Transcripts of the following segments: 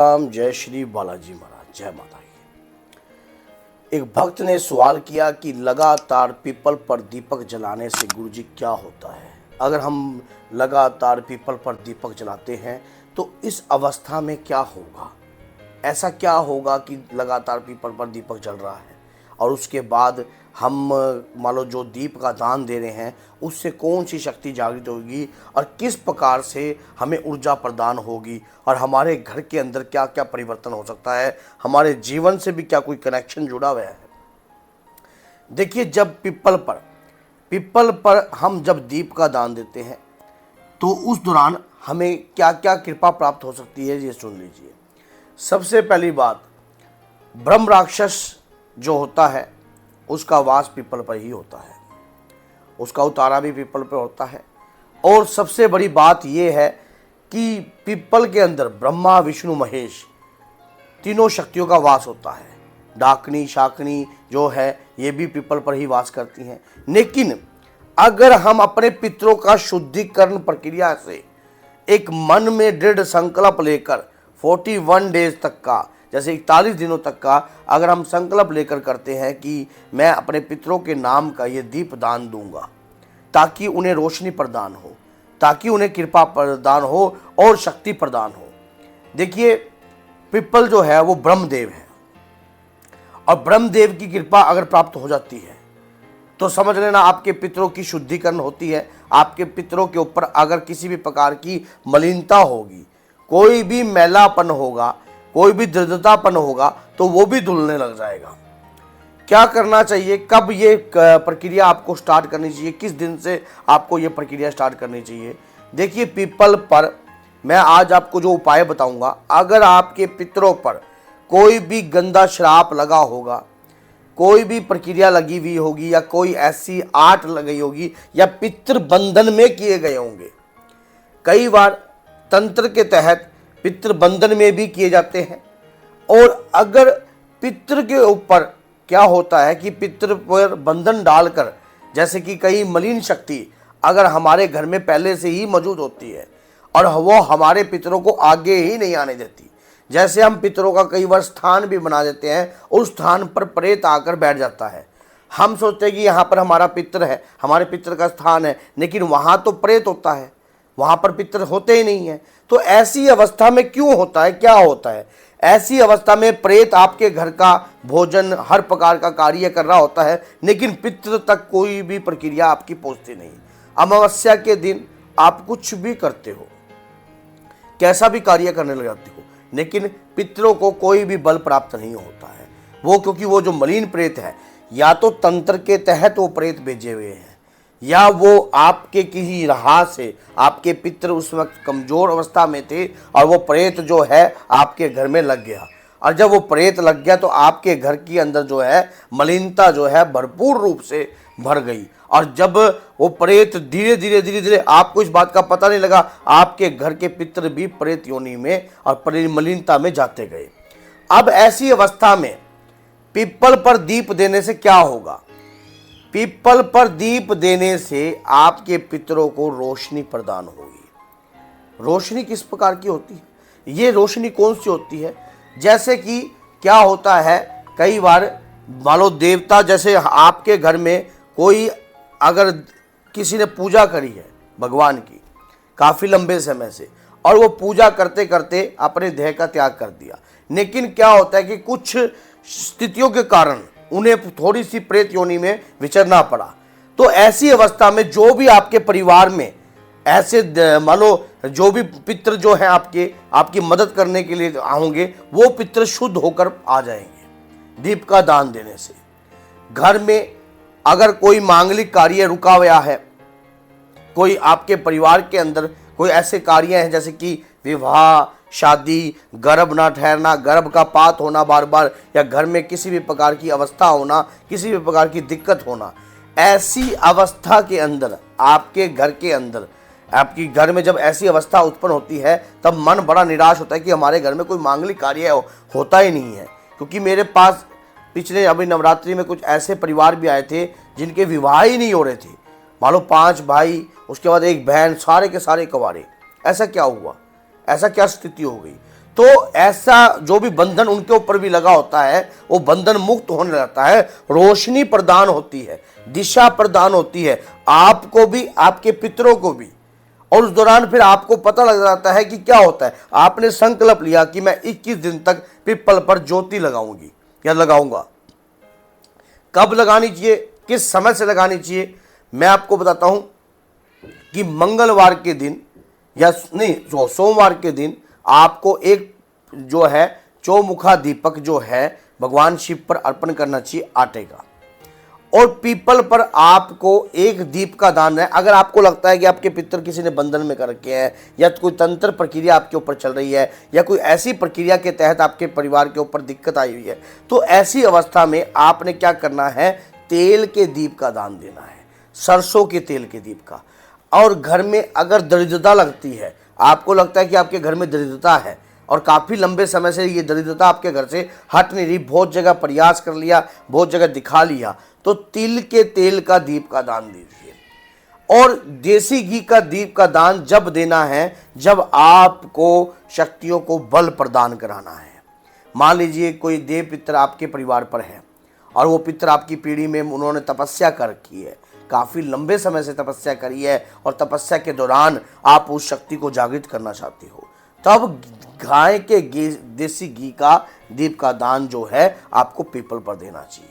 राम। जय श्री बालाजी महाराज। जय माता की। एक भक्त ने सवाल किया कि लगातार पीपल पर दीपक जलाने से गुरुजी क्या होता है। अगर हम लगातार पीपल पर दीपक जलाते हैं तो इस अवस्था में क्या होगा। ऐसा क्या होगा कि लगातार पीपल पर दीपक जल रहा है और उसके बाद हम मान लो जो दीप का दान दे रहे हैं उससे कौन सी शक्ति जागृत होगी और किस प्रकार से हमें ऊर्जा प्रदान होगी और हमारे घर के अंदर क्या क्या परिवर्तन हो सकता है, हमारे जीवन से भी क्या कोई कनेक्शन जुड़ा हुआ है। देखिए, जब पीपल पर हम जब दीप का दान देते हैं तो उस दौरान हमें क्या क्या कृपा प्राप्त हो सकती है, ये सुन लीजिए। सबसे पहली बात, ब्रह्म राक्षस जो होता है उसका वास पीपल पर ही होता है, उसका उतारा भी पीपल पर होता है। और सबसे बड़ी बात यह है कि पीपल के अंदर ब्रह्मा विष्णु महेश तीनों शक्तियों का वास होता है। डाकनी शाकनी जो है ये भी पीपल पर ही वास करती हैं। लेकिन अगर हम अपने पितरों का शुद्धिकरण प्रक्रिया से एक मन में दृढ़ संकल्प लेकर 41 डेज तक का, जैसे 41 दिनों तक का अगर हम संकल्प लेकर करते हैं कि मैं अपने पितरों के नाम का ये दीप दान दूंगा ताकि उन्हें रोशनी प्रदान हो, ताकि उन्हें कृपा प्रदान हो और शक्ति प्रदान हो। देखिए, पीपल जो है वो ब्रह्मदेव है और ब्रह्मदेव की कृपा अगर प्राप्त हो जाती है तो समझ लेना आपके पितरों की शुद्धिकरण होती है। आपके पितरों के ऊपर अगर किसी भी प्रकार की मलिनता होगी, कोई भी मैलापन होगा, कोई भी दृढ़तापन होगा तो वो भी धुलने लग जाएगा। क्या करना चाहिए, कब ये प्रक्रिया आपको स्टार्ट करनी चाहिए, किस दिन से आपको ये प्रक्रिया स्टार्ट करनी चाहिए। देखिए, पीपल पर मैं आज आपको जो उपाय बताऊंगा, अगर आपके पितरों पर कोई भी गंदा श्राप लगा होगा, कोई भी प्रक्रिया लगी हुई होगी या कोई ऐसी आट लगी होगी या पितृ बंधन में किए गए होंगे, कई बार तंत्र के तहत पितृ बंधन में भी किए जाते हैं। और अगर पितृ के ऊपर क्या होता है कि पितृ पर बंधन डालकर, जैसे कि कई मलिन शक्ति अगर हमारे घर में पहले से ही मौजूद होती है और वो हमारे पितरों को आगे ही नहीं आने देती, जैसे हम पितरों का कई बार स्थान भी बना देते हैं, उस स्थान पर प्रेत आकर बैठ जाता है। हम सोचते हैं कि यहाँ पर हमारा पितृ है, हमारे पितृ का स्थान है, लेकिन वहाँ तो प्रेत होता है, वहाँ पर पितृ होते ही नहीं है। तो ऐसी अवस्था में क्यों होता है, क्या होता है? ऐसी अवस्था में प्रेत आपके घर का भोजन हर प्रकार का कार्य कर रहा होता है, लेकिन पितृ तक कोई भी प्रक्रिया आपकी पहुंचती नहीं। अमावस्या के दिन आप कुछ भी करते हो, कैसा भी कार्य करने लग जाते हो, लेकिन पितरों को कोई भी बल प्राप्त नहीं होता है। वो क्योंकि वो जो मलिन प्रेत है, या तो तंत्र के तहत वो प्रेत भेजे हुए हैं या वो आपके किसी राह से, आपके पितृ उस वक्त कमजोर अवस्था में थे और वो प्रेत जो है आपके घर में लग गया। और जब वो प्रेत लग गया तो आपके घर के अंदर जो है मलिनता जो है भरपूर रूप से भर गई। और जब वो प्रेत धीरे धीरे आपको इस बात का पता नहीं लगा, आपके घर के पितृ भी प्रेत योनि में और मलिनता में जाते गए। अब ऐसी अवस्था में पीपल पर दीप देने से क्या होगा? पीपल पर दीप देने से आपके पितरों को रोशनी प्रदान होगी। रोशनी किस प्रकार की होती है? ये रोशनी कौन सी होती है? जैसे कि क्या होता है, कई बार मान लो देवता, जैसे आपके घर में कोई अगर किसी ने पूजा करी है भगवान की काफ़ी लंबे समय से और वो पूजा करते करते अपने देह का त्याग कर दिया, लेकिन क्या होता है कि कुछ स्थितियों के कारण उन्हें थोड़ी सी प्रेत योनि में विचरना पड़ा। तो ऐसी अवस्था में जो भी आपके परिवार में ऐसे मान लो जो भी पितृ जो है आपकी मदद करने के लिए होंगे, वो पितृ शुद्ध होकर आ जाएंगे दीप का दान देने से। घर में अगर कोई मांगलिक कार्य रुका हुआ है, कोई आपके परिवार के अंदर कोई ऐसे कार्य हैं जैसे कि विवाह, शादी, गर्भ ना ठहरना, गर्भ का पात होना बार बार, या घर में किसी भी प्रकार की अवस्था होना, किसी भी प्रकार की दिक्कत होना, ऐसी अवस्था के अंदर आपके घर के अंदर, आपकी घर में जब ऐसी अवस्था उत्पन्न होती है तब मन बड़ा निराश होता है कि हमारे घर में कोई मांगलिक कार्य होता ही नहीं है। क्योंकि मेरे पास पिछले अभी नवरात्रि में कुछ ऐसे परिवार भी आए थे जिनके विवाह ही नहीं हो रहे थे। मान लो 5 भाई, उसके बाद 1 बहन, सारे के सारे कुंवारे। ऐसा क्या हुआ? ऐसा क्या स्थिति हो गई? तो ऐसा जो भी बंधन उनके ऊपर भी लगा होता है वो बंधन मुक्त होने लगता है, रोशनी प्रदान होती है, दिशा प्रदान होती है, आपको भी आपके पितरों को भी। और उस दौरान फिर आपको पता लग जाता है कि क्या होता है। आपने संकल्प लिया कि मैं 21 दिन तक पीपल पर ज्योति लगाऊंगी या लगाऊंगा। कब लगानी चाहिए, किस समय से लगानी चाहिए, मैं आपको बताता हूं कि मंगलवार के दिन या नहीं सोमवार के दिन आपको एक जो है चौमुखा दीपक जो है भगवान शिव पर अर्पण करना चाहिए आटे का। और पीपल पर आपको एक दीप का दान है। अगर आपको लगता है कि आपके पितर किसी ने बंधन में कर रखे हैं या कोई तंत्र प्रक्रिया आपके ऊपर चल रही है या कोई ऐसी प्रक्रिया के तहत आपके परिवार के ऊपर दिक्कत आई हुई है, तो ऐसी अवस्था में आपने क्या करना है, तेल के दीप का दान देना है, सरसों के तेल के दीप का। और घर में अगर दरिद्रता लगती है, आपको लगता है कि आपके घर में दरिद्रता है और काफ़ी लंबे समय से ये दरिद्रता आपके घर से हट नहीं रही, बहुत जगह प्रयास कर लिया, बहुत जगह दिखा लिया, तो तिल के तेल का दीप का दान दीजिए। और देसी घी का दीप का दान जब देना है जब आपको शक्तियों को बल प्रदान कराना है। मान लीजिए कोई देव पितर आपके परिवार पर है और वो पितर आपकी पीढ़ी में उन्होंने तपस्या कर रखी है, काफ़ी लंबे समय से तपस्या करी है और तपस्या के दौरान आप उस शक्ति को जागृत करना चाहते हो, तब गाय के देसी घी का दीप का दान जो है आपको पीपल पर देना चाहिए।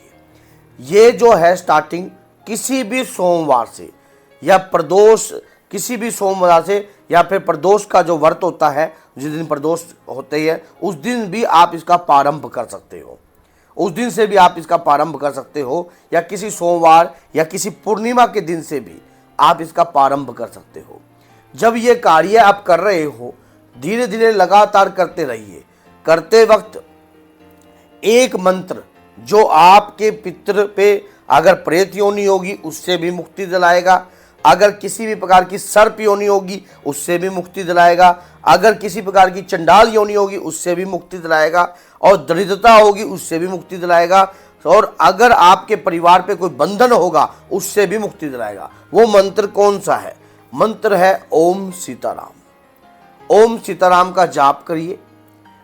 ये जो है स्टार्टिंग किसी भी सोमवार से या प्रदोष, किसी भी सोमवार से या फिर प्रदोष का जो व्रत होता है, जिस दिन प्रदोष होते हैं उस दिन भी आप इसका प्रारंभ कर सकते हो, उस दिन से भी आप इसका प्रारंभ कर सकते हो, या किसी सोमवार या किसी पूर्णिमा के दिन से भी आप इसका प्रारंभ कर सकते हो। जब ये कार्य आप कर रहे हो धीरे धीरे लगातार करते रहिए। करते वक्त एक मंत्र जो आपके पितृ पे अगर प्रेत योनि होगी उससे भी मुक्ति दिलाएगा, अगर किसी भी प्रकार की सर्प योनि होगी उससे भी मुक्ति दिलाएगा, अगर किसी प्रकार की चंडाल योनि होगी उससे भी मुक्ति दिलाएगा, और दरिद्रता होगी उससे भी मुक्ति दिलाएगा, और अगर आपके परिवार पे कोई बंधन होगा उससे भी मुक्ति दिलाएगा। वो मंत्र कौन सा है? मंत्र है ओम सीताराम। ओम सीताराम का जाप करिए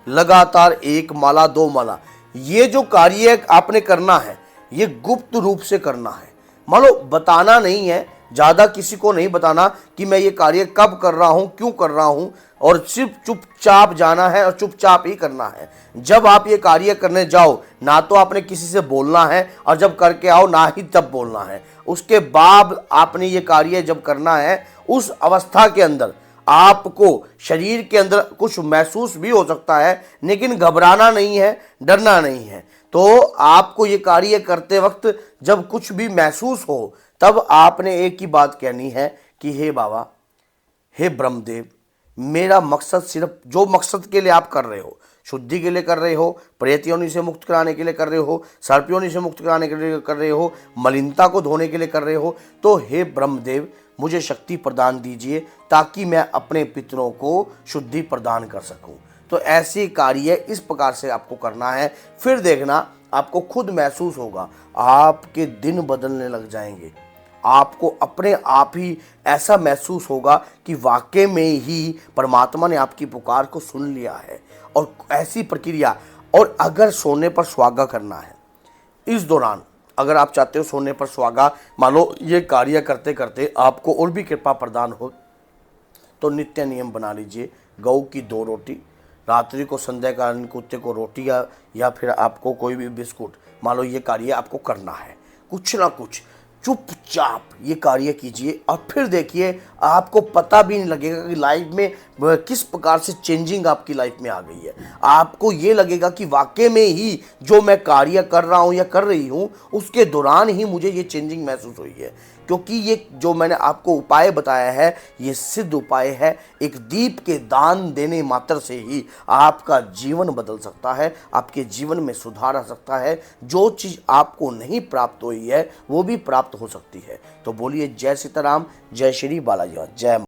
लगातार, 1 माला 2 माला। ये जो कार्य आपने करना है ये गुप्त रूप से करना है, मान लो बताना नहीं है, ज़्यादा किसी को नहीं बताना कि मैं ये कार्य कब कर रहा हूँ, क्यों कर रहा हूँ, और सिर्फ चुपचाप जाना है और चुपचाप ही करना है। जब आप ये कार्य करने जाओ ना तो आपने किसी से बोलना है और जब करके आओ ना ही तब बोलना है। उसके बाद आपने ये कार्य जब करना है उस अवस्था के अंदर आपको शरीर के अंदर कुछ महसूस भी हो सकता है, लेकिन घबराना नहीं है, डरना नहीं है। तो आपको ये कार्य करते वक्त जब कुछ भी महसूस हो तब आपने एक ही बात कहनी है कि हे बाबा, हे ब्रह्मदेव, मेरा मकसद सिर्फ जो मकसद के लिए आप कर रहे हो, शुद्धि के लिए कर रहे हो, प्रेत योनि से मुक्त कराने के लिए कर रहे हो, सर्प योनि से मुक्त कराने के लिए कर रहे हो, मलिनता को धोने के लिए कर रहे हो, तो हे ब्रह्मदेव मुझे शक्ति प्रदान दीजिए ताकि मैं अपने पितरों को शुद्धि प्रदान कर सकूं। तो ऐसे कार्य इस प्रकार से आपको करना है। फिर देखना आपको खुद महसूस होगा, आपके दिन बदलने लग जाएंगे, आपको अपने आप ही ऐसा महसूस होगा कि वाकई में ही परमात्मा ने आपकी पुकार को सुन लिया है। और ऐसी प्रक्रिया, और अगर सोने पर सुहागा करना है इस दौरान, अगर आप चाहते हो सोने पर सुहागा, मान लो ये कार्य करते करते आपको और भी कृपा प्रदान हो, तो नित्य नियम बना लीजिए, गऊ की 2 रोटी, रात्रि को संध्याकालीन कुत्ते को रोटी या फिर आपको कोई भी बिस्कुट, मान लो ये कार्य आपको करना है, कुछ ना कुछ चुपचाप ये कार्य कीजिए। और फिर देखिए आपको पता भी नहीं लगेगा कि लाइफ में किस प्रकार से चेंजिंग आपकी लाइफ में आ गई है। आपको ये लगेगा कि वाकई में ही जो मैं कार्य कर रहा हूँ या कर रही हूँ उसके दौरान ही मुझे ये चेंजिंग महसूस हुई है, क्योंकि ये जो मैंने आपको उपाय बताया है ये सिद्ध उपाय है। एक दीप के दान देने मात्र से ही आपका जीवन बदल सकता है, आपके जीवन में सुधार आ सकता है। जो चीज़ आपको नहीं प्राप्त हुई है वो भी प्राप्त हो सकती है। तो बोलिए जय सीताराम, जय श्री बालाजी, जय